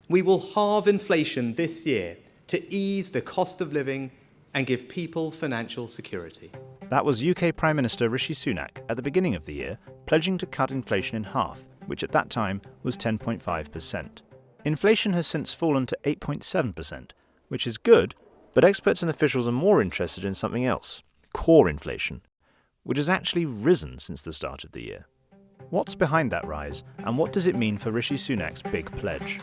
We will halve inflation this year to ease the cost of living and give people financial security. That was UK Prime Minister Rishi Sunak at the beginning of the year, pledging to cut inflation in half, which at that time was 10.5%. Inflation has since fallen to 8.7%, which is good, but experts and officials are more interested in something else, core inflation, which has actually risen since the start of the year. What's behind that rise, and what does it mean for Rishi Sunak's big pledge?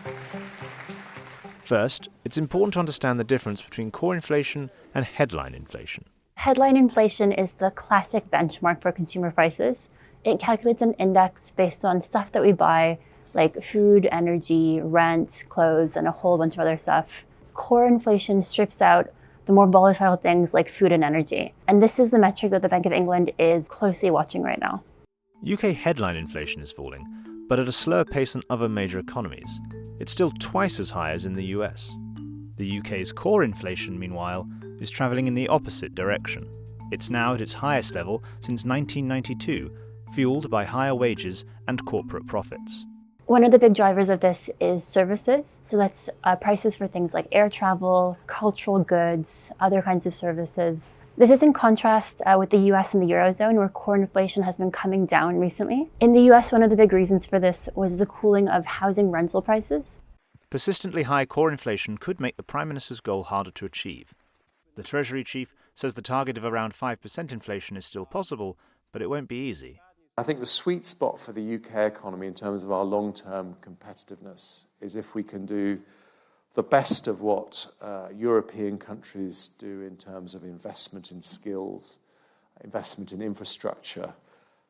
First, it's important to understand the difference between core inflation and headline inflation. Headline inflation is the classic benchmark for consumer prices. It calculates an index based on stuff that we buy, like food, energy, rent, clothes, and a whole bunch of other stuff. Core inflation strips out the more volatile things like food and energy. And this is the metric that the Bank of England is closely watching right now. UK headline inflation is falling, but at a slower pace than other major economies. It's still twice as high as in the US. The UK's core inflation, meanwhile, is travelling in the opposite direction. It's now at its highest level since 1992, fueled by higher wages and corporate profits. One of the big drivers of this is services. So that's prices for things like air travel, cultural goods, other kinds of services. This is in contrast with the US and the Eurozone, where core inflation has been coming down recently. In the US, one of the big reasons for this was the cooling of housing rental prices. Persistently high core inflation could make the Prime Minister's goal harder to achieve. The Treasury Chief says the target of around 5% inflation is still possible, but it won't be easy. I think the sweet spot for the UK economy in terms of our long-term competitiveness is if we can do the best of what European countries do in terms of investment in skills, investment in infrastructure,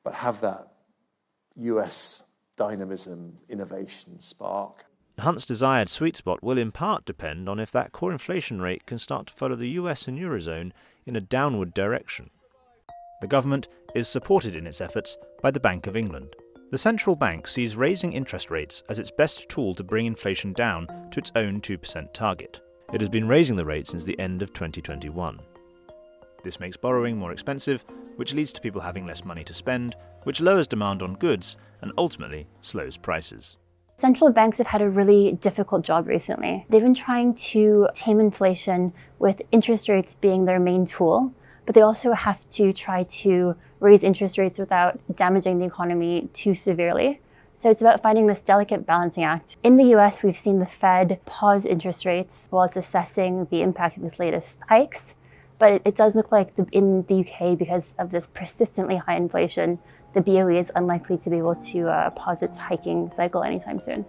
but have that US dynamism, innovation spark. Hunt's desired sweet spot will in part depend on if that core inflation rate can start to follow the US and Eurozone in a downward direction. The government is supported in its efforts by the Bank of England. The central bank sees raising interest rates as its best tool to bring inflation down to its own 2% target. It has been raising the rate since the end of 2021. This makes borrowing more expensive, which leads to people having less money to spend, which lowers demand on goods and ultimately slows prices. Central banks have had a really difficult job recently. They've been trying to tame inflation with interest rates being their main tool, but they also have to try to raise interest rates without damaging the economy too severely. So it's about finding this delicate balancing act. In the US, we've seen the Fed pause interest rates while it's assessing the impact of its latest hikes. But it does look like in the UK, because of this persistently high inflation, the BOE is unlikely to be able to pause its hiking cycle anytime soon.